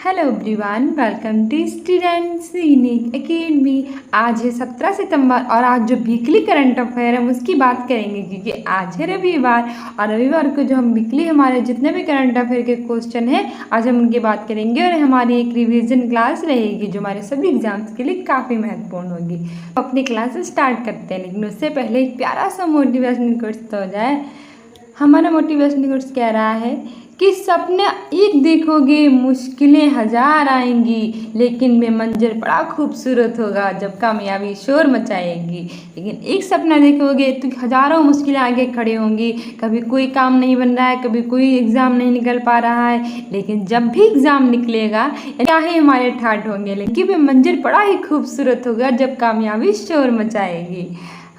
Hello everyone, welcome to students unique academy. आज है 17 सितंबर और आज जो वीकली करंट अफेयर हम उसकी बात करेंगे क्योंकि आज है रविवार और रविवार को जो हम वीकली हमारे जितने भी करंट अफेयर के क्वेश्चन हैं आज हम उनकी बात करेंगे और हमारी एक रिवीजन क्लास रहेगी जो हमारे सभी एग्जाम्स के लिए काफ़ी महत्वपूर्ण होगी। तो अपनी क्लास स्टार्ट करते हैं, लेकिन उससे पहले एक प्यारा सा मोटिवेशनल कोट्स तो हो जाए। हमारा मोटिवेशनल कोट्स कह रहा है कि सपने एक देखोगे मुश्किलें हजार आएंगी, लेकिन वे मंजर बड़ा खूबसूरत होगा जब कामयाबी शोर मचाएगी। लेकिन एक सपना देखोगे तो हजारों मुश्किलें आगे खड़ी होंगी, कभी कोई काम नहीं बन रहा है, कभी कोई एग्ज़ाम नहीं निकल पा रहा है, लेकिन जब भी एग्ज़ाम निकलेगा क्या ही हमारे ठाठ होंगे, लेकिन वे मंजर बड़ा ही खूबसूरत होगा जब कामयाबी शोर मचाएगी।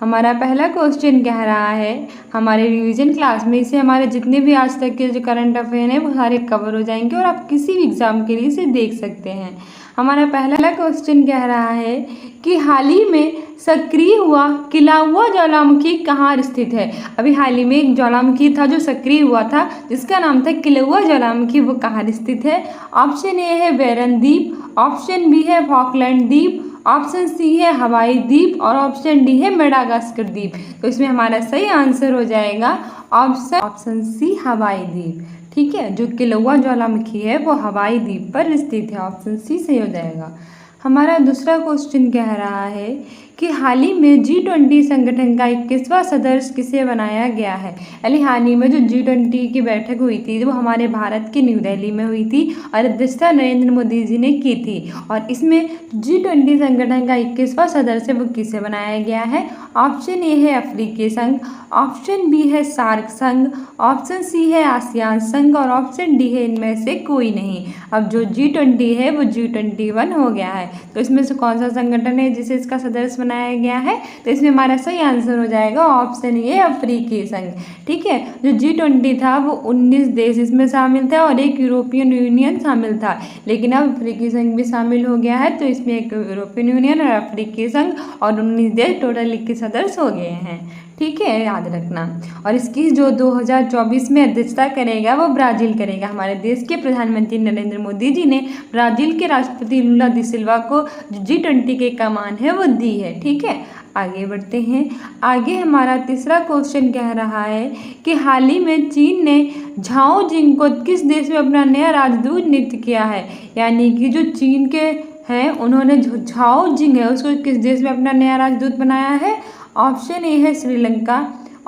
हमारा पहला क्वेश्चन कह रहा है हमारे रिवीजन क्लास में इसे हमारे जितने भी आज तक के जो करंट अफेयर हैं वो सारे कवर हो जाएंगे और आप किसी भी एग्ज़ाम के लिए इसे देख सकते हैं। हमारा पहला क्वेश्चन कह रहा है कि हाल ही में सक्रिय हुआ किलाउआ ज्वालामुखी कहाँ स्थित है। अभी हाल ही में एक ज्वालामुखी था जो सक्रिय हुआ था जिसका नाम था किलाउआ ज्वालामुखी, वो कहाँ स्थित है। ऑप्शन ए है बैरन द्वीप, ऑप्शन बी है फॉकलैंड द्वीप, ऑप्शन सी है हवाई द्वीप और ऑप्शन डी है मेडागास्कर द्वीप। तो इसमें हमारा सही आंसर हो जाएगा ऑप्शन सी हवाई द्वीप। ठीक है, जो किलाउआ ज्वालामुखी है वो हवाई द्वीप पर स्थित है, ऑप्शन सी सही हो जाएगा। हमारा दूसरा क्वेश्चन कह रहा है कि हाल ही में G20 संगठन का 21वां सदस्य किसे बनाया गया है। यानी हाल ही में जो G20 की बैठक हुई थी वो हमारे भारत की न्यू दिल्ली में हुई थी और अध्यक्षता नरेंद्र मोदी जी ने की थी और इसमें G20 संगठन का 21वां सदस्य वो किसे बनाया गया है। ऑप्शन ए है अफ्रीकी संघ, ऑप्शन बी है सार्क संघ, ऑप्शन सी है आसियान संघ और ऑप्शन डी है इनमें से कोई नहीं। अब जो G20 है वो G21 हो गया है, तो इसमें से कौन सा संगठन है जिसे इसका सदस्य बनाया गया है। तो इसमें हमारा सही आंसर हो जाएगा ऑप्शन ए अफ्रीकी संघ। ठीक है, जो G20 था वो 19 देश इसमें शामिल था और एक यूरोपियन यूनियन शामिल था, लेकिन अब अफ्रीकी संघ भी शामिल हो गया है, तो इसमें एक यूरोपियन यूनियन और अफ्रीकी संघ और 19 देश टोटल 21 सदस्य हो गए हैं। ठीक है, याद रखना। और इसकी जो 2024 में अध्यक्षता करेगा वो ब्राज़ील करेगा। हमारे देश के प्रधानमंत्री नरेंद्र मोदी जी ने ब्राज़ील के राष्ट्रपति लुला दी सिल्वा को जो G20 के कमान है वो दी है। ठीक है, आगे बढ़ते हैं। आगे हमारा तीसरा क्वेश्चन कह रहा है कि हाल ही में चीन ने झाओ जिंग को किस देश में अपना नया राजदूत नियुक्त किया है। यानी कि जो चीन के हैं उन्होंने जो झाओ जिंग है उसको किस देश में अपना नया राजदूत बनाया है। ऑप्शन ए है श्रीलंका,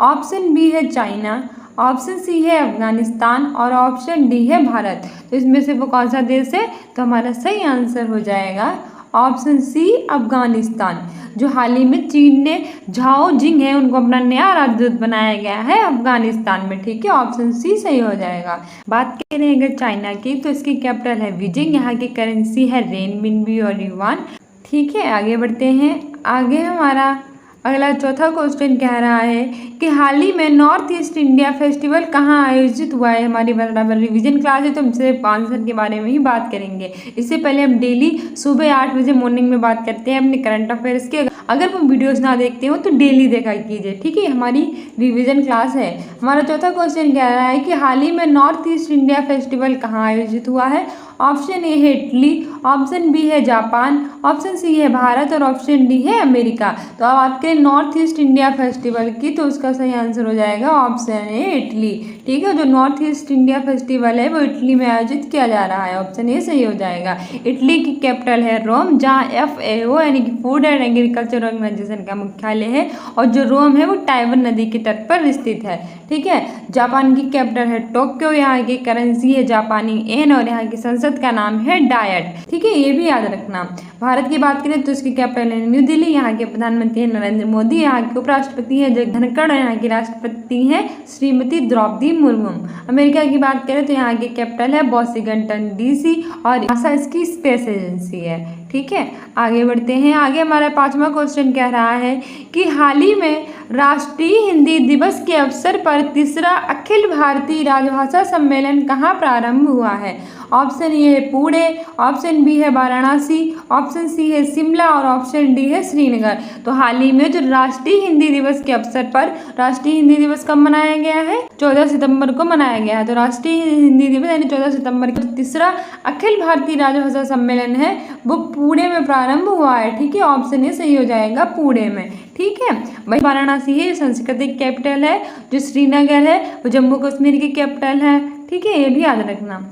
ऑप्शन बी है चाइना, ऑप्शन सी है अफगानिस्तान और ऑप्शन डी है भारत। तो इसमें से वो कौन सा देश है, तो हमारा सही आंसर हो जाएगा ऑप्शन सी अफगानिस्तान। जो हाल ही में चीन ने झाओ जिंग है उनको अपना नया राजदूत बनाया गया है अफगानिस्तान में। ठीक है, ऑप्शन सी सही हो जाएगा। बात करें अगर चाइना की तो इसकी कैपिटल है बीजिंग, यहाँ की करेंसी है रेनमिनबी और युआन। ठीक है, आगे बढ़ते हैं। आगे हमारा अगला चौथा क्वेश्चन कह रहा है कि हाल ही में नॉर्थ ईस्ट इंडिया फेस्टिवल कहाँ आयोजित हुआ है। हमारी बराबर रिवीजन क्लास है तो हम सिर्फ आंसर के बारे में ही बात करेंगे। इससे पहले हम डेली सुबह 8 बजे मॉर्निंग में बात करते हैं अपने करंट अफेयर्स के। अगर वो वीडियोस ना देखते हो तो डेली देखा कीजिए। ठीक है, हमारी रिवीजन क्लास है। हमारा चौथा क्वेश्चन कह रहा है कि हाल ही में नॉर्थ ईस्ट इंडिया फेस्टिवल कहाँ आयोजित हुआ है। ऑप्शन ए है इटली, ऑप्शन बी है जापान, ऑप्शन सी है भारत और ऑप्शन डी है अमेरिका। तो अब आपके नॉर्थ ईस्ट इंडिया फेस्टिवल की तो उसका सही आंसर हो जाएगा ऑप्शन ए इटली। ठीक है, जो नॉर्थ ईस्ट इंडिया फेस्टिवल है वो इटली में आयोजित किया जा रहा है, ऑप्शन ए सही हो जाएगा। इटली की कैपिटल है रोम, जहाँ FAO यानी कि फूड एंड एग्रीकल्चर ऑर्गेनाइजेशन का मुख्यालय है और जो रोम है वो टाइबर नदी के तट पर स्थित है। ठीक है, जापान की कैपिटल है टोक्यो, यहाँ की करेंसी है जापानी येन और यहाँ की संसद का नाम है डायट। ठीक है, ये भी याद रखना। भारत की बात करें तो इसकी कैपिटल है न्यू दिल्ली, यहाँ के प्रधानमंत्री हैं नरेंद्र मोदी, यहाँ के उपराष्ट्रपति हैं जगदीप धनखड़, यहाँ की राष्ट्रपति हैं श्रीमती द्रौपदी मुर्मू। अमेरिका की बात करें तो यहाँ की कैपिटल है वॉशिंगटन DC और नासा इसकी स्पेस एजेंसी है। ठीक है, आगे बढ़ते हैं। आगे हमारा 5वां क्वेश्चन कह रहा है कि हाल ही में राष्ट्रीय हिंदी दिवस के अवसर पर तीसरा अखिल भारतीय राजभाषा सम्मेलन कहाँ प्रारंभ हुआ है? ऑप्शन ए है पुणे, ऑप्शन बी है वाराणसी, ऑप्शन सी है शिमला और ऑप्शन डी है श्रीनगर। तो हाल ही में जो राष्ट्रीय हिंदी दिवस के अवसर पर, राष्ट्रीय हिंदी दिवस कब मनाया गया है? 14 सितंबर को मनाया गया है। तो राष्ट्रीय हिंदी दिवस यानी 14 सितंबर को तीसरा अखिल भारतीय राजभाषा सम्मेलन है वो पुणे में प्रारंभ हुआ है। ठीक है, ऑप्शन ए सही हो जाएगा, पुणे में। ठीक है, वही वाराणसी है सांस्कृतिक कैपिटल है, जो श्रीनगर है वो जम्मू कश्मीर की कैपिटल है। ठीक है, ये भी याद रखना।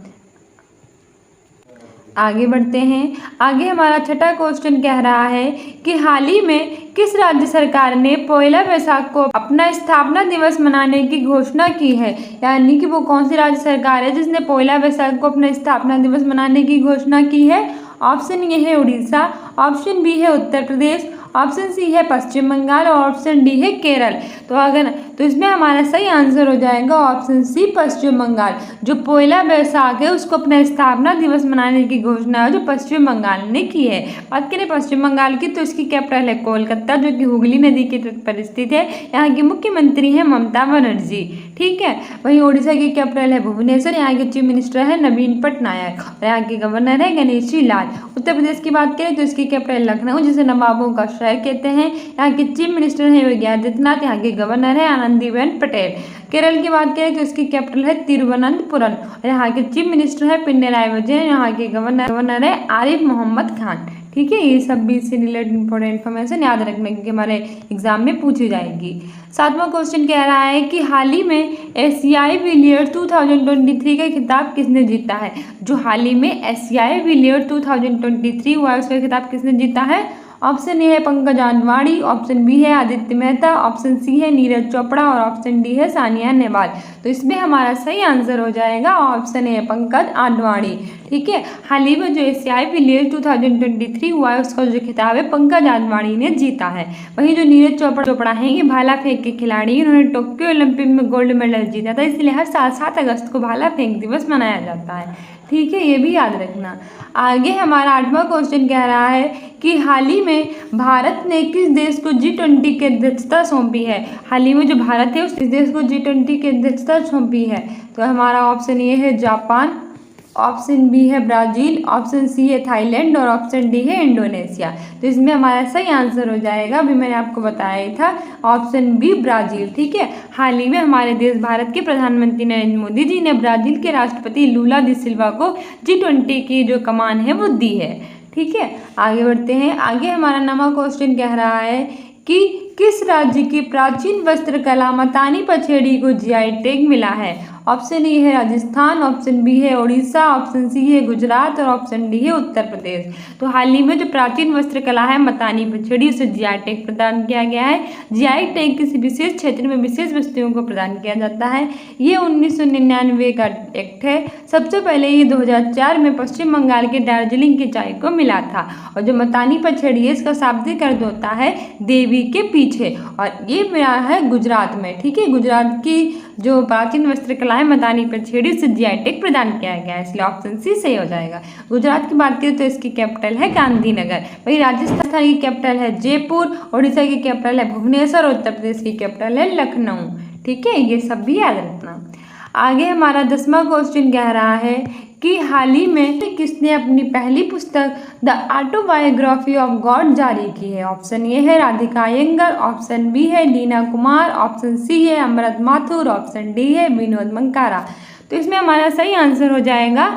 आगे बढ़ते हैं। आगे हमारा 6ठा क्वेश्चन कह रहा है कि हाल ही में किस राज्य सरकार ने पयला वैशाख को अपना स्थापना दिवस मनाने की घोषणा की है? यानी कि वो कौन सी राज्य सरकार है जिसने पयला वैशाख को अपना स्थापना दिवस मनाने की घोषणा की है? ऑप्शन ए है उड़ीसा, ऑप्शन बी है उत्तर प्रदेश, ऑप्शन सी है पश्चिम बंगाल और ऑप्शन डी है केरल। तो इसमें हमारा सही आंसर हो जाएगा ऑप्शन सी पश्चिम बंगाल। जो पयला वैशाख है उसको अपना स्थापना दिवस मनाने की घोषणा जो पश्चिम बंगाल ने की है। बात करें पश्चिम बंगाल की तो इसकी कैपिटल है कोलकाता, जो कि हुगली नदी के तट पर स्थित है। यहाँ की मुख्यमंत्री है ममता बनर्जी। ठीक है, वहीं ओडिशा की कैपिटल है भुवनेश्वर, यहाँ के चीफ मिनिस्टर है नवीन पटनायक और यहाँ के गवर्नर है गणेशी लाल। उत्तर प्रदेश की बात करें तो इसकी कैपिटल लखनऊ, जिसे नवाबों का शहर कहते हैं। यहाँ के चीफ मिनिस्टर है योगी आदित्यनाथ, यहाँ के गवर्नर है आनंदीबेन पटेल। केरल की बात करें तो इसकी कैपिटल है तिरुवनंतपुरम और यहाँ के चीफ मिनिस्टर है पिनराई विजयन, यहाँ के गवर्नर है आरिफ मोहम्मद खान। ठीक है, ये सब भी इससे रिलेटेड इंपॉर्टेंट इन्फॉर्मेशन याद रखना क्योंकि हमारे एग्जाम में पूछी जाएगी। 7वां क्वेश्चन कह रहा है कि हाल ही में एशियाई बिलियर्ड 2023 का खिताब किसने जीता है? जो हाल ही में एशियाई बिलियर्ड 2023 हुआ है उसका खिताब किसने जीता है? ऑप्शन ए है पंकज आडवाणी, ऑप्शन बी है आदित्य मेहता, ऑप्शन सी है नीरज चोपड़ा और ऑप्शन डी है सानिया नेहवाल। तो इसमें हमारा सही आंसर हो जाएगा ऑप्शन ए पंकज आडवाणी। ठीक है, हाल ही में जो एशियाई बिलियर्ड 2023 हुआ है उसका जो खिताब है पंकज आडवाणी ने जीता है। वहीं जो नीरज चोपड़ा हैं ये भाला फेंक के खिलाड़ी, उन्होंने टोक्यो ओलंपिक में गोल्ड मेडल जीता था, इसलिए हर साल 7 अगस्त को भाला फेंक दिवस मनाया जाता है। ठीक है, ये भी याद रखना। आगे हमारा 8वां क्वेश्चन कह रहा है कि हाल ही में भारत ने किस देश को G20 की अध्यक्षता सौंपी है? हाल ही में जो भारत है उस देश को G20 की अध्यक्षता सौंपी है। तो हमारा ऑप्शन ए है जापान, ऑप्शन बी है ब्राज़ील, ऑप्शन सी है थाईलैंड और ऑप्शन डी है इंडोनेशिया। तो इसमें हमारा सही आंसर हो जाएगा, अभी मैंने आपको बताया ही था, ऑप्शन बी ब्राज़ील। ठीक है, हाल ही में हमारे देश भारत के प्रधानमंत्री नरेंद्र मोदी जी ने ब्राज़ील के राष्ट्रपति लूला दी सिल्वा को G20 की जो कमान है वो दी है। ठीक है, आगे बढ़ते हैं। आगे हमारा 9वां क्वेश्चन कह रहा है कि किस राज्य की प्राचीन वस्त्रकला मतानी पछेड़ी को जीआई टैग मिला है? ऑप्शन ए है राजस्थान, ऑप्शन बी है उड़ीसा, ऑप्शन सी है गुजरात और ऑप्शन डी है उत्तर प्रदेश। तो हाल ही में जो प्राचीन वस्त्रकला है मतानी पछेड़ी उसे जीआई टैग प्रदान किया गया है। जीआई टैग किसी विशेष क्षेत्र में विशेष वस्तुओं को प्रदान किया जाता है। ये 1999 का एक्ट है। सबसे पहले ये 2004 में पश्चिम बंगाल के दार्जिलिंग की चाय को मिला था। और जो मतानी पछेड़ी है इसका शाब्दिक अर्थ होता है देवी के पीछे, और ये मिला है गुजरात में। ठीक है, गुजरात की जो प्राचीन वस्त्रकला है मतानी पछेड़ी से जीआई टैग प्रदान किया गया है, इसलिए ऑप्शन सी सही हो जाएगा। गुजरात की बात करें तो इसकी कैपिटल है गांधीनगर। वही राजस्थान की कैपिटल है जयपुर, उड़ीसा की कैपिटल है भुवनेश्वर और उत्तर प्रदेश की कैपिटल है लखनऊ। ठीक है, ये सब भी याद रखना। आगे हमारा 10वां क्वेश्चन कह रहा है कि हाल ही में किसने अपनी पहली पुस्तक द ऑटोबायोग्राफी ऑफ गॉड जारी की है? ऑप्शन ए है राधिका अयंगर, ऑप्शन बी है लीना कुमार, ऑप्शन सी है अमृत माथुर, ऑप्शन डी है विनोद मंकारा। तो इसमें हमारा सही आंसर हो जाएगा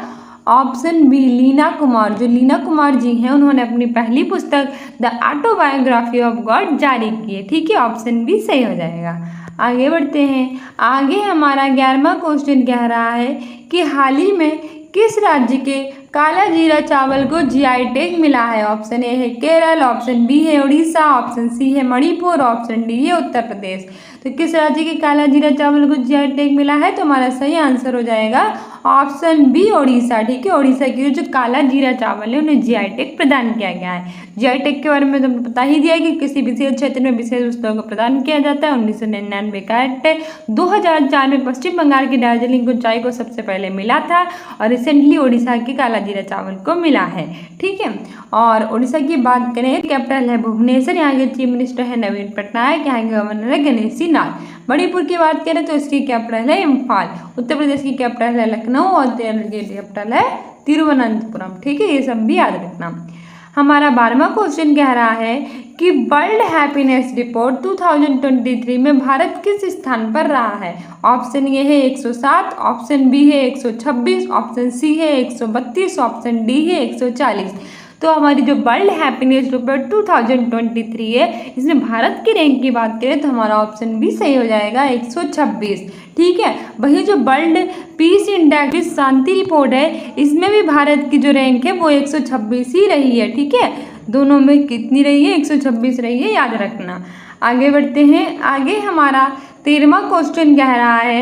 ऑप्शन बी लीना कुमार। जो लीना कुमार जी हैं उन्होंने अपनी पहली पुस्तक द ऑटोबायोग्राफी ऑफ गॉड जारी की है। ठीक है, ऑप्शन बी सही हो जाएगा। आगे बढ़ते हैं। आगे हमारा 11वां क्वेश्चन कह रहा है कि हाल ही में किस राज्य के काला जीरा चावल को जीआई टैग मिला है? ऑप्शन ए है केरल, ऑप्शन बी है उड़ीसा, ऑप्शन सी है मणिपुर, ऑप्शन डी है उत्तर प्रदेश। तो किस राज्य के काला जीरा चावल को जीआई टैग मिला है? तो हमारा सही आंसर हो जाएगा ऑप्शन बी ओडिशा। ठीक है, ओडिशा की जो काला जीरा चावल है उन्हें जीआई टैग प्रदान किया गया है। जीआई टैग के बारे में तो पता ही दिया कि किसी विशेष क्षेत्र में विशेष वस्तुओं को प्रदान किया जाता है। 1999 का एक्ट है। 2004 में पश्चिम बंगाल की दार्जिलिंग को चाय को सबसे पहले मिला था और रिसेंटली ओडिशा की काला जीरा चावल को मिला है। ठीक है, और ओडिशा की बात करें, कैपिटल है भुवनेश्वर, यहाँ के चीफ मिनिस्टर है नवीन पटनायक, यहाँ के गवर्नर है गणेशी लाल। मणिपुर की बात करें तो इसकी कैपिटल है इम्फाल। उत्तर प्रदेश की कैपिटल है लखनऊ और केरल की कैपिटल है तिरुवनंतपुरम। ठीक है, ये सब भी याद रखना। हमारा 12वां क्वेश्चन कह रहा है कि वर्ल्ड हैप्पीनेस रिपोर्ट 2023 में भारत किस स्थान पर रहा है? ऑप्शन ए है 107, ऑप्शन बी है 126, ऑप्शन सी है 132, ऑप्शन डी है 140। तो हमारी जो वर्ल्ड हैप्पीनेस रिपोर्ट 2023 है, इसमें भारत की रैंक की बात करें तो हमारा ऑप्शन बी सही हो जाएगा 126। ठीक है, वही जो वर्ल्ड पीस इंडेक्स शांति रिपोर्ट है, इसमें भी भारत की जो रैंक है वो 126 ही रही है। ठीक है, दोनों में कितनी रही है? 126 रही है, याद रखना। आगे बढ़ते हैं। आगे हमारा 13वां क्वेश्चन कह रहा है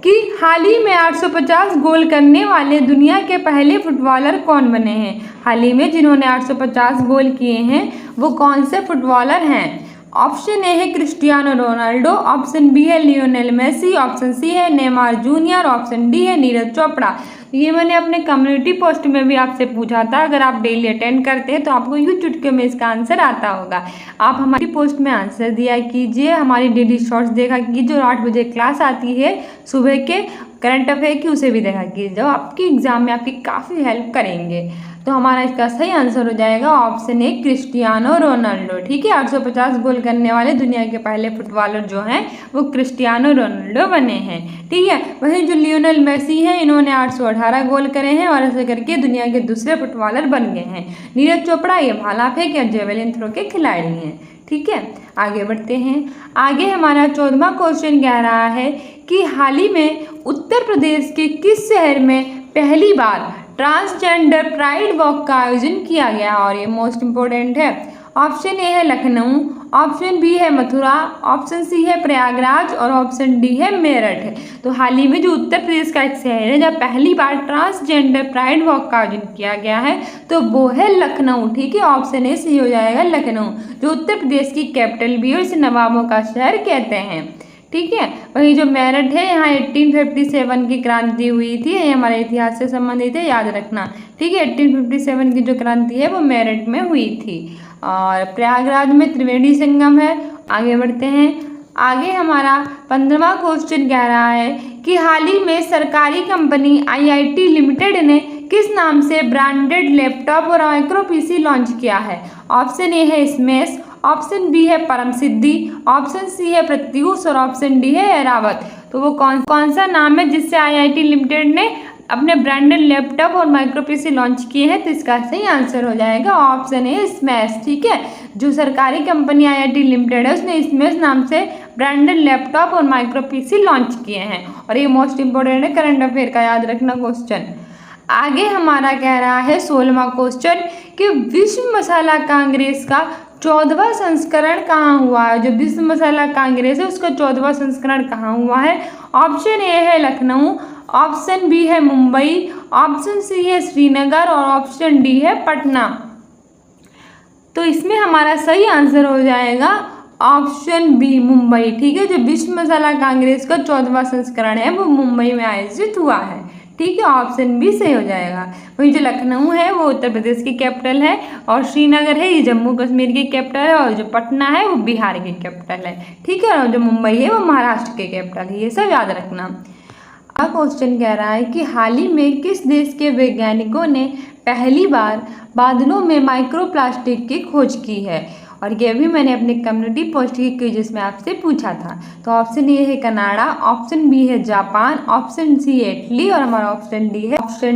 कि हाल ही में 850 गोल करने वाले दुनिया के पहले फुटबॉलर कौन बने हैं? हाल ही में जिन्होंने 850 गोल किए हैं वो कौन से फुटबॉलर हैं? ऑप्शन ए है क्रिस्टियानो रोनाल्डो, ऑप्शन बी है लियोनेल मेसी, ऑप्शन सी है नेमार जूनियर, ऑप्शन डी है नीरज चोपड़ा। ये मैंने अपने कम्युनिटी पोस्ट में भी आपसे पूछा था। अगर आप डेली अटेंड करते हैं तो आपको यूं चुटकी में इसका आंसर आता होगा। आप हमारी पोस्ट में आंसर दिया कीजिए, हमारी डेली शॉर्ट्स देखा कीजिए, जो 8 बजे क्लास आती है सुबह के करंट अफेयर की, उसे भी देखा कीजिए, जो आपकी एग्जाम में आपकी काफ़ी हेल्प करेंगे। तो हमारा इसका सही आंसर हो जाएगा ऑप्शन ए क्रिस्टियानो रोनाल्डो। ठीक है, 850 गोल करने वाले दुनिया के पहले फुटबॉलर जो हैं वो क्रिस्टियानो रोनाल्डो बने हैं। ठीक है, वहीं जो लियोनेल मेसी हैं, इन्होंने 818 गोल करे हैं और ऐसे करके दुनिया के दूसरे फुटबॉलर बन गए हैं। नीरज चोपड़ा ये भाला फेंक या जेवलिन थ्रो के खिलाड़ी हैं। ठीक है, आगे बढ़ते हैं। आगे हमारा 14वां क्वेश्चन कह रहा है कि हाल ही में उत्तर प्रदेश के किस शहर में पहली बार ट्रांसजेंडर प्राइड वॉक का आयोजन किया गया? और ये मोस्ट इम्पोर्टेंट है। ऑप्शन ए है लखनऊ, ऑप्शन बी है मथुरा, ऑप्शन सी है प्रयागराज और ऑप्शन डी है मेरठ। तो हाल ही में जो उत्तर प्रदेश का एक शहर है जहाँ पहली बार ट्रांसजेंडर प्राइड वॉक का आयोजन किया गया है तो वो है लखनऊ। ठीक है, ऑप्शन ए सही हो जाएगा लखनऊ, जो उत्तर प्रदेश की कैपिटल भी है, इसे नवाबों का शहर कहते हैं। ठीक है, वही जो मेरठ है, यहाँ 1857 की क्रांति हुई थी, ये हमारे इतिहास से संबंधित है, याद रखना। ठीक है, 1857 की जो क्रांति है वो मेरठ में हुई थी। और प्रयागराज में त्रिवेणी संगम है। आगे बढ़ते हैं। आगे हमारा 15वां क्वेश्चन कह रहा है कि हाल ही में सरकारी कंपनी IIT लिमिटेड ने किस नाम से ब्रांडेड लैपटॉप और माइक्रो पीसी लॉन्च किया है? ऑप्शन ए है स्मेश, ऑप्शन बी है परम सिद्धि, ऑप्शन सी है प्रत्यूष और ऑप्शन डी है एरावत। तो वो कौन सा नाम है जिससे IIT लिमिटेड ने अपने ब्रांडेड लैपटॉप और माइक्रो पीसी लॉन्च किए हैं? तो इसका सही आंसर हो जाएगा ऑप्शन ए स्मैश। ठीक है, जो सरकारी कंपनी IIT लिमिटेड है उसने स्मैश नाम से ब्रांडेड लैपटॉप और माइक्रो पीसी लॉन्च किए हैं। और ये मोस्ट इंपोर्टेंट है, करंट अफेयर का याद रखना क्वेश्चन। आगे हमारा कह रहा है 16वां क्वेश्चन कि विश्व मसाला कांग्रेस का 14वां संस्करण कहाँ हुआ है? जो विश्व मसाला कांग्रेस है उसका 14वां संस्करण कहाँ हुआ है? ऑप्शन ए है लखनऊ, ऑप्शन बी है मुंबई, ऑप्शन सी है श्रीनगर और ऑप्शन डी है पटना। तो इसमें हमारा सही आंसर हो जाएगा ऑप्शन बी मुंबई। ठीक है, जो विश्व मसाला कांग्रेस का 14वां संस्करण है वो मुंबई में आयोजित हुआ है। ठीक है, ऑप्शन बी सही हो जाएगा। वही जो लखनऊ है वो उत्तर प्रदेश की कैपिटल है और श्रीनगर है ये जम्मू कश्मीर की कैपिटल है और जो पटना है वो बिहार की कैपिटल है। ठीक है, और जो मुंबई है वो महाराष्ट्र की कैपिटल है। ये सब याद रखना। अगला क्वेश्चन कह रहा है कि हाल ही में किस देश के वैज्ञानिकों ने पहली बार बादलों में माइक्रोप्लास्टिक की खोज की है? और ये भी मैंने अपने कम्युनिटी पोस्ट की क्विज़ में आपसे पूछा था। तो ऑप्शन ए है कनाडा, ऑप्शन बी है जापान, ऑप्शन सी है इटली और हमारा ऑप्शन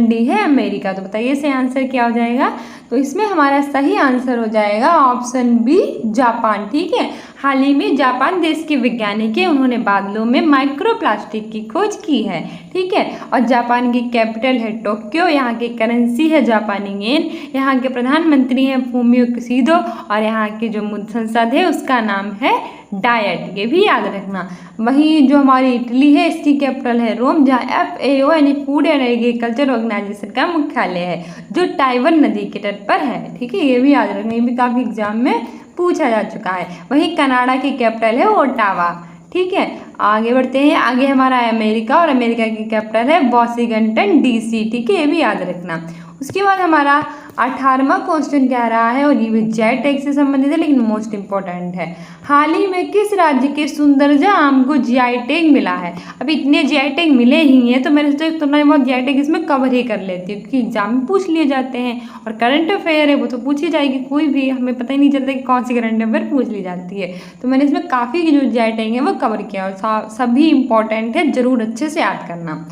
डी है अमेरिका। तो बताइए इससे आंसर क्या हो जाएगा? तो इसमें हमारा सही आंसर हो जाएगा ऑप्शन बी जापान। ठीक है, हाल ही में जापान देश के वैज्ञानिक है, उन्होंने बादलों में माइक्रोप्लास्टिक की खोज की है। ठीक है, और जापान की कैपिटल है टोक्यो, यहाँ की करेंसी है जापानी येन, यहाँ के प्रधानमंत्री हैं फूमियो किशिदा और यहाँ की जो संसद है उसका नाम है डाइट, ये भी याद रखना। वहीं जो हमारी इटली है इसकी कैपिटल है रोम, जहाँ FAO यानी फूड एंड एग्रीकल्चर ऑर्गेनाइजेशन का मुख्यालय है, जो टाइवन नदी के तट पर है। ठीक है, ये भी याद रखना, ये भी काफ़ी एग्जाम में पूछा जा चुका है। वहीं कनाडा की कैपिटल है ओटावा। ठीक है, आगे बढ़ते हैं। आगे हमारा अमेरिका, और अमेरिका की कैपिटल है वॉशिंगटन DC। ठीक है, ये भी याद रखना। उसके बाद हमारा 18वां क्वेश्चन कह रहा है, और ये भी GI टैग से संबंधित है लेकिन मोस्ट इंपॉर्टेंट है। हाल ही में किस राज्य के सुंदरजा आम को GI टैग मिला है? अब इतने GI टैग मिले ही हैं तो मैंने सोचा थोड़ा बहुत GI टैग इसमें कवर ही कर लेती हूँ, क्योंकि एग्जाम में पूछ लिए जाते हैं और करंट अफेयर है वो तो पूछी जाएगी, कोई भी हमें पता ही नहीं चलता कि कौन सी करंट अफेयर पूछ ली जाती है। तो मैंने इसमें काफ़ी जो GI टैग है वो कवर किया और सभी इंपॉर्टेंट है, जरूर अच्छे से याद करना।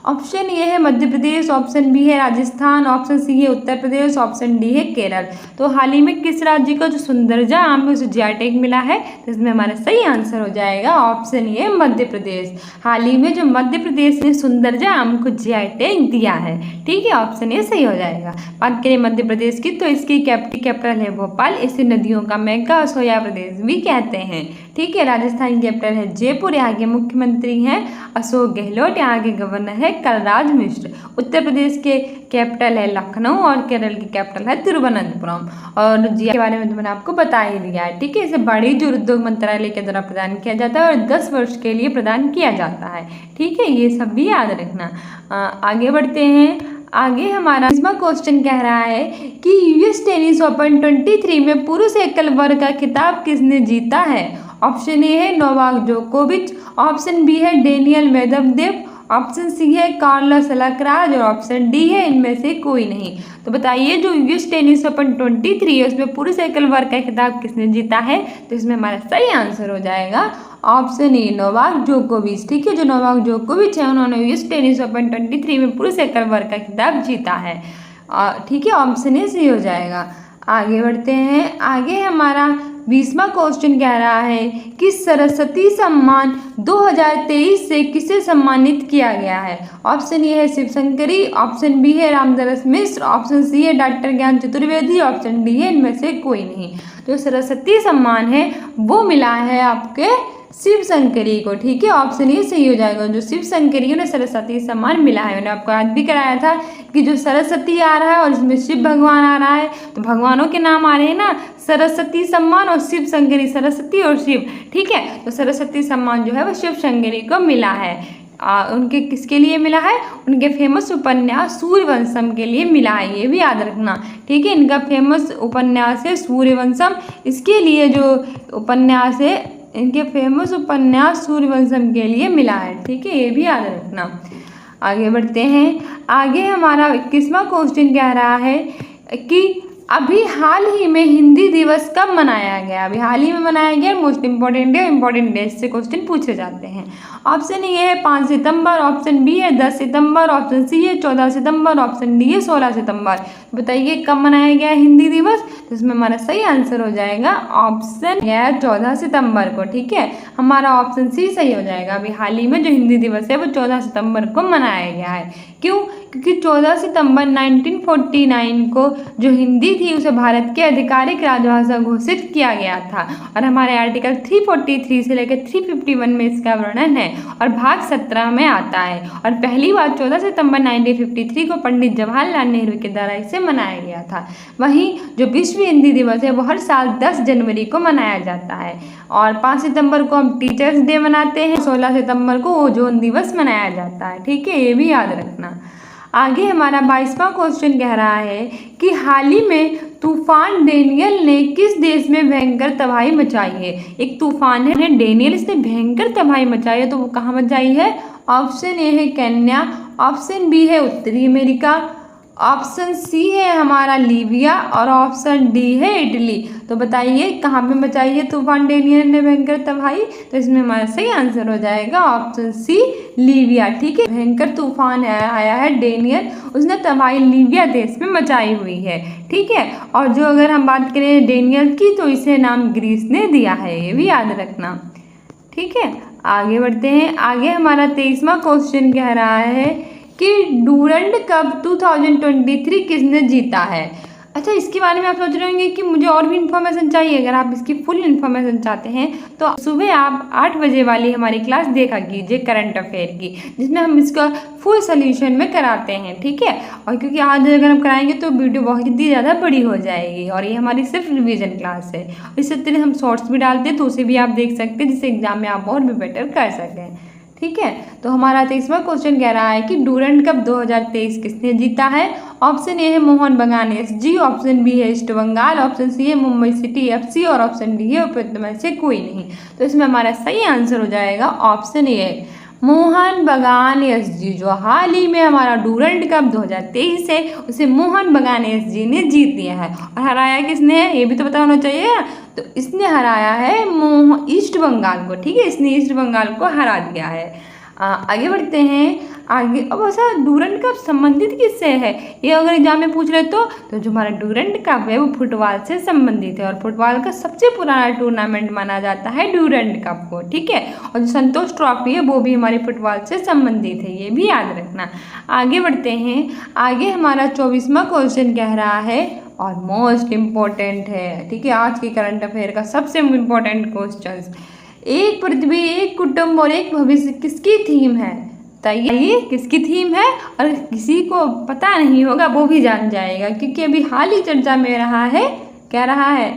ऑप्शन ए है मध्य प्रदेश, ऑप्शन बी है राजस्थान, ऑप्शन सी है उत्तर प्रदेश, ऑप्शन डी है केरल। तो हाल ही में किस राज्य का जो सुंदरजा आम है उसे GI टैग मिला है? तो इसमें हमारा सही आंसर हो जाएगा ऑप्शन ए मध्य प्रदेश। हाल ही में जो मध्य प्रदेश ने सुंदरजा आम को GI टैग दिया है। ठीक है, ऑप्शन ए सही हो जाएगा। बात करें मध्य प्रदेश की तो इसकी कैपिटल है भोपाल, इसे नदियों का मेक्का सोया प्रदेश भी कहते हैं। ठीक है, राजस्थान की कैपिटल है जयपुर, यहाँ के मुख्यमंत्री हैं अशोक गहलोत, यहाँ के गवर्नर है कलराज मिश्र। उत्तर प्रदेश के कैपिटल है लखनऊ और केरल की कैपिटल है तिरुवनंतपुरम। और GI के बारे में तो मैंने आपको बता ही दिया है। ठीक है, इसे वाणिज्य और उद्योग मंत्रालय के द्वारा प्रदान किया जाता है और 10 वर्ष के लिए प्रदान किया जाता है। ठीक है, ये सब भी याद रखना। आगे बढ़ते हैं। आगे हमारा 20वां क्वेश्चन कह रहा है कि US टेनिस ओपन 23 में पुरुष एकल वर्ग का खिताब किसने जीता है? ऑप्शन ए है नोवाक जोकोविच, ऑप्शन बी है डेनियल मेदवेदेव, ऑप्शन सी है कार्लोस अल्काराज और ऑप्शन डी है इनमें से कोई नहीं। तो बताइए जो US टेनिस ओपन 23 है उसमें पुरुष एकल वर्ग का खिताब किसने जीता है? तो इसमें हमारा सही आंसर हो जाएगा ऑप्शन ए नोवाक जोकोविच। ठीक है, जो नोवाक जोकोविच है उन्होंने US टेनिस ओपन 23 में पुरुष एकल वर्ग का खिताब जीता है। ठीक है, ऑप्शन ए सही हो जाएगा। आगे बढ़ते हैं। आगे हमारा 20वां क्वेश्चन कह रहा है कि सरस्वती सम्मान 2023 से किसे सम्मानित किया गया है? ऑप्शन ए है शिवशंकरी, ऑप्शन बी है रामदरस मिश्र, ऑप्शन सी है डॉक्टर ज्ञान चतुर्वेदी, ऑप्शन डी है इनमें से कोई नहीं। जो सरस्वती सम्मान है वो मिला है आपके शिवशंकरी को। ठीक है, ऑप्शन ए सही हो जाएगा। जो शिवशंकरी उन्हें सरस्वती सम्मान मिला है। मैंने आपको आज भी कराया था कि जो सरस्वती आ रहा है और इसमें शिव भगवान आ रहा है तो भगवानों के नाम आ रहे हैं ना, सरस्वती सम्मान और शिवशंकरी, सरस्वती और शिव। ठीक है, तो सरस्वती सम्मान जो है वो शिवशंकरी को मिला है। उनके किसके लिए मिला है? उनके फेमस उपन्यास सूर्यवंशम के लिए मिला है, ये भी याद रखना। ठीक है, इनका फेमस उपन्यास है सूर्यवंशम, इसके लिए जो उपन्यास है इनके फेमस उपन्यास सूर्यवंशम के लिए मिला है। ठीक है, ये भी याद रखना। आगे बढ़ते हैं। आगे हमारा 21वां क्वेश्चन कह रहा है कि अभी हाल ही में हिंदी दिवस कब मनाया गया? अभी हाल ही में मनाया गया, मोस्ट इंपॉर्टेंट है, इंपॉर्टेंट डेट से क्वेश्चन पूछे जाते हैं। ऑप्शन ए है 5 सितंबर, ऑप्शन बी है 10 सितंबर, ऑप्शन सी है 14 सितंबर, ऑप्शन डी है 16 सितंबर। बताइए कब मनाया गया हिंदी दिवस? तो इसमें हमारा सही आंसर हो जाएगा ऑप्शन है 14 सितंबर को। ठीक है, हमारा ऑप्शन सी सही हो जाएगा। अभी हाल ही में जो हिंदी दिवस है वो 14 सितंबर को मनाया गया है। क्यों? क्योंकि 14 सितंबर 1949 को जो हिंदी थी उसे भारत की आधिकारिक राजभाषा घोषित किया गया था और हमारे आर्टिकल 343 से लेकर 351 में इसका वर्णन है और भाग 17 में आता है। और पहली बार 14 सितंबर 1953 को पंडित जवाहरलाल नेहरू के द्वारा इसे मनाया गया था। वहीं जो विश्व हिंदी दिवस है वो हर साल 10 जनवरी को मनाया जाता है और 5 सितंबर को हम टीचर्स डे मनाते हैं, 16 सितंबर को ओजोन दिवस मनाया जाता है। ठीक है, ये भी याद रखना। आगे हमारा 22वां क्वेश्चन कह रहा है कि हाल ही में तूफान डेनियल ने किस देश में भयंकर तबाही मचाई है? एक तूफान है डेनियल, इसने भयंकर तबाही मचाई है, तो वो कहाँ मचाई है? ऑप्शन ए है केन्या, ऑप्शन बी है उत्तरी अमेरिका, ऑप्शन सी है हमारा लीबिया और ऑप्शन डी है इटली। तो बताइए कहाँ पे मचाई है तूफान डेनियल ने भयंकर तबाही? तो इसमें हमारा सही आंसर हो जाएगा ऑप्शन सी लीबिया। ठीक है, भयंकर तूफान आया है डेनियल, उसने तबाही लीबिया देश में मचाई हुई है। ठीक है, और जो अगर हम बात करें डेनियल की तो इसे नाम ग्रीस ने दिया है, ये भी याद रखना। ठीक है, आगे बढ़ते हैं। आगे हमारा 23वां क्वेश्चन कह रहा है कि डूरंड कप 2023 किसने जीता है? अच्छा, इसके बारे में आप सोच रहे होंगे कि मुझे और भी इन्फॉर्मेशन चाहिए। अगर आप इसकी फुल इन्फॉर्मेशन चाहते हैं तो सुबह आप 8 बजे वाली हमारी क्लास देखा कीजिए करंट अफेयर की, जिसमें हम इसका फुल सोल्यूशन में कराते हैं, ठीक है। और क्योंकि आज अगर हम कराएंगे तो वीडियो बहुत ही ज़्यादा बड़ी हो जाएगी और ये हमारी सिर्फ रिविजन क्लास है। इसी तरह हम शॉर्ट्स भी डालते हैं तो उसे भी आप देख सकते हैं, जिससे एग्जाम में आप और भी बेटर कर सकें, ठीक है। तो हमारा 23वां क्वेश्चन कह रहा है कि डूरंड कप 2023 किसने जीता है। ऑप्शन ए है मोहन बगान एसजी, ऑप्शन बी है ईस्ट बंगाल, ऑप्शन सी है मुंबई सिटी एफसी और ऑप्शन डी है उपयुक्त में से कोई नहीं। तो इसमें हमारा सही आंसर हो जाएगा ऑप्शन ए मोहन बगान एसजी। जो हाल ही में हमारा डूरंड कप 2023 है उसे मोहन बगान एसजी ने जीत लिया है। और हराया किसने है ये भी तो पता होना चाहिए। तो इसने हराया है ईस्ट बंगाल को, ठीक है। इसने ईस्ट बंगाल को हरा दिया है। आगे बढ़ते हैं। आगे अब ऐसा डूरंड कप संबंधित किससे है, ये अगर एग्जाम में पूछ रहे तो जो हमारा डूरंड कप है वो फुटबॉल से संबंधित है और फुटबॉल का सबसे पुराना टूर्नामेंट माना जाता है डूरंड कप को, ठीक है। और जो संतोष ट्रॉफी है वो भी हमारे फुटबॉल से संबंधित है, ये भी याद रखना। आगे बढ़ते हैं। आगे हमारा 24वां क्वेश्चन कह रहा है और मोस्ट इम्पोर्टेंट है, ठीक है। आज के करंट अफेयर का सबसे इम्पोर्टेंट क्वेश्चन, एक पृथ्वी एक कुटुंब और एक भविष्य किसकी थीम है। बताइए किसकी थीम है। और किसी को पता नहीं होगा वो भी जान जाएगा, क्योंकि अभी हाल ही चर्चा में रहा है, क्या रहा है।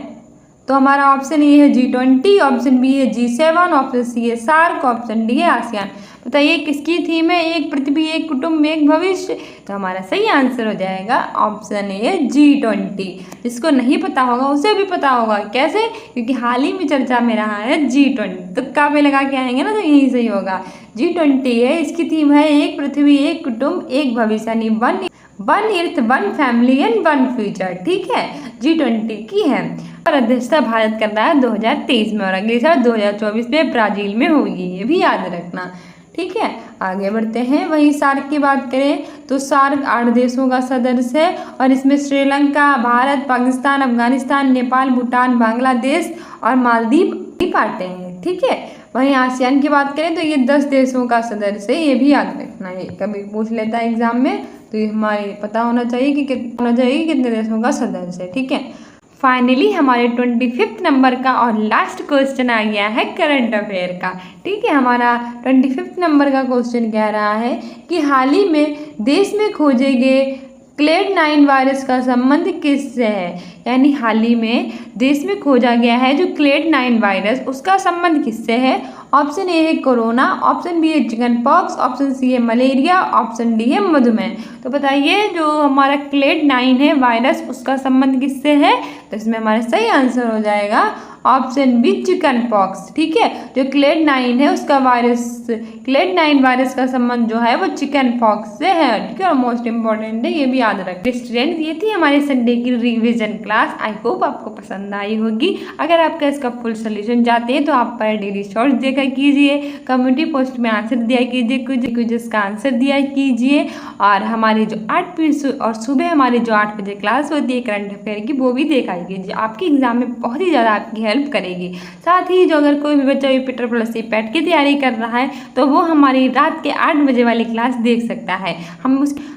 तो हमारा ऑप्शन ए है G20, ऑप्शन बी है G7, ऑप्शन सी है सार्क, ऑप्शन डी है आसियान। बताइए किसकी थीम है, एक पृथ्वी एक कुटुंब एक भविष्य। तो हमारा सही आंसर हो जाएगा ऑप्शन ए G20। जिसको नहीं पता होगा उसे भी पता होगा, कैसे, क्योंकि हाल ही में चर्चा में रहा है G20। तुक्का पे लगा के आएंगे ना तो यही सही होगा। G20 है, इसकी थीम है एक पृथ्वी एक कुटुंब एक भविष्य, यानी one earth one family and one future, ठीक है। G20 की है और अध्यक्षता भारत कर रहा है 2023 में और अगले साल 2024 में ब्राजील में होगी, ये भी याद रखना, ठीक है। आगे बढ़ते हैं। वहीं सार्क की बात करें तो सार्क 8 देशों का सदस्य है और इसमें श्रीलंका, भारत, पाकिस्तान, अफगानिस्तान, नेपाल, भूटान, बांग्लादेश और मालदीव भी पाते हैं, ठीक है। वहीं आसियान की बात करें तो ये 10 देशों का सदस्य है, ये भी याद रखना है, कभी पूछ लेता है एग्जाम में तो ये हमारे पता होना चाहिए कि कितने देशों का सदस्य है, ठीक है। फाइनली हमारे 25 नंबर का और लास्ट क्वेश्चन आ गया है करंट अफेयर का, ठीक है। हमारा 25 नंबर का क्वेश्चन कह रहा है कि हाल ही में देश में खोजे गए क्लेड 9 वायरस का संबंध किससे है। यानी हाल ही में देश में खोजा गया है जो क्लेड 9 वायरस, उसका संबंध किससे है। ऑप्शन ए है कोरोना, ऑप्शन बी है चिकन पॉक्स, ऑप्शन सी है मलेरिया, ऑप्शन डी है मधुमेह। तो बताइए जो हमारा क्लेड 9 है वायरस, उसका संबंध किससे है। तो इसमें हमारा सही आंसर हो जाएगा ऑप्शन बी चिकन पॉक्स, ठीक है। जो क्लेड 9 है उसका क्लेड 9 वायरस का संबंध जो है वो चिकन पॉक्स से है, ठीक है। और मोस्ट इंपॉर्टेंट है, ये भी याद रखें। स्टूडेंट्स, ये थी हमारे संडे की रिवीजन क्लास। आई होप आपको पसंद आई होगी। अगर आपका इसका फुल सोल्यूशन चाहते हैं तो आप पर डेली शॉर्ट्स देखा कीजिए, कम्युनिटी पोस्ट में आंसर दिया कीजिए, कुछ इसका आंसर दिया कीजिए। और हमारी जो 8 और सुबह हमारी जो 8 बजे क्लास होती है करंट अफेयर की, वो भी देखा कीजिए। आपके एग्जाम में बहुत ही ज़्यादा आपकी हेल्प करेगी। साथ ही जो अगर कोई भी बच्चा यूपी पैट की तैयारी कर रहा है तो वो हमारी रात के 8 बजे वाली क्लास देख सकता है।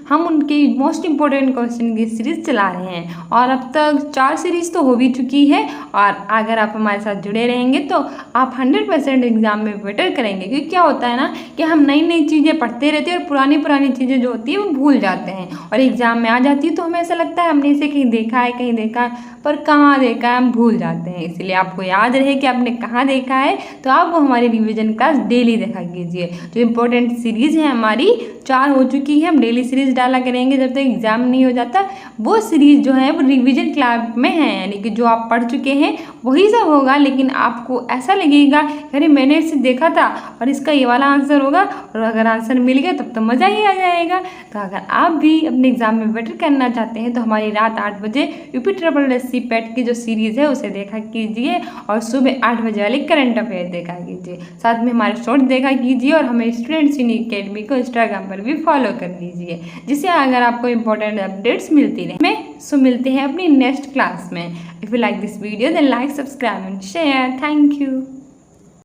हम उनके मोस्ट इम्पोर्टेंट क्वेश्चन की सीरीज चला रहे हैं और अब तक 4 सीरीज तो हो भी चुकी है। और अगर आप हमारे साथ जुड़े रहेंगे तो आप 100% एग्जाम में बेटर करेंगे। क्योंकि क्या होता है ना कि हम नई नई चीज़ें पढ़ते रहते हैं और पुरानी चीज़ें जो होती है वो भूल जाते हैं और एग्जाम में आ जाती है तो हमें ऐसा लगता है हमने इसे कहीं देखा है, पर कहाँ देखा है हम भूल जाते हैं। इसलिए आपको याद रहे कि आपने कहाँ देखा है तो आप वो हमारी रिवीजन क्लास डेली देखा कीजिए। जो इम्पोर्टेंट सीरीज़ है हमारी 4 हो चुकी है, हम डेली सीरीज डाला करेंगे जब तक एग्जाम नहीं हो जाता। वो सीरीज़ जो है वो रिवीजन क्लास में है, यानी कि जो आप पढ़ चुके हैं वही सब होगा, लेकिन आपको ऐसा लगेगा अरे मैंने इसे देखा था और इसका ये वाला आंसर होगा, और अगर आंसर मिल गया तब तो मज़ा ही आ जाएगा। तो अगर आप भी अपने एग्जाम में बेटर करना चाहते हैं तो हमारी रात 8 बजे यूपी पैट की जो सीरीज़ है उसे देखा कीजिए और सुबह 8 बजे वाले करंट अफेयर देखा कीजिए। साथ में हमारे शॉर्ट देखा कीजिए और हमें स्टूडेंट्स यूनिक अकेडमी को इंस्टाग्राम पर भी फॉलो कर लीजिए, जिससे अगर आपको इंपॉर्टेंट अपडेट्स मिलती रहे। सो मिलते हैं अपनी नेक्स्ट क्लास में। If you like this video then like, subscribe and share. Thank you.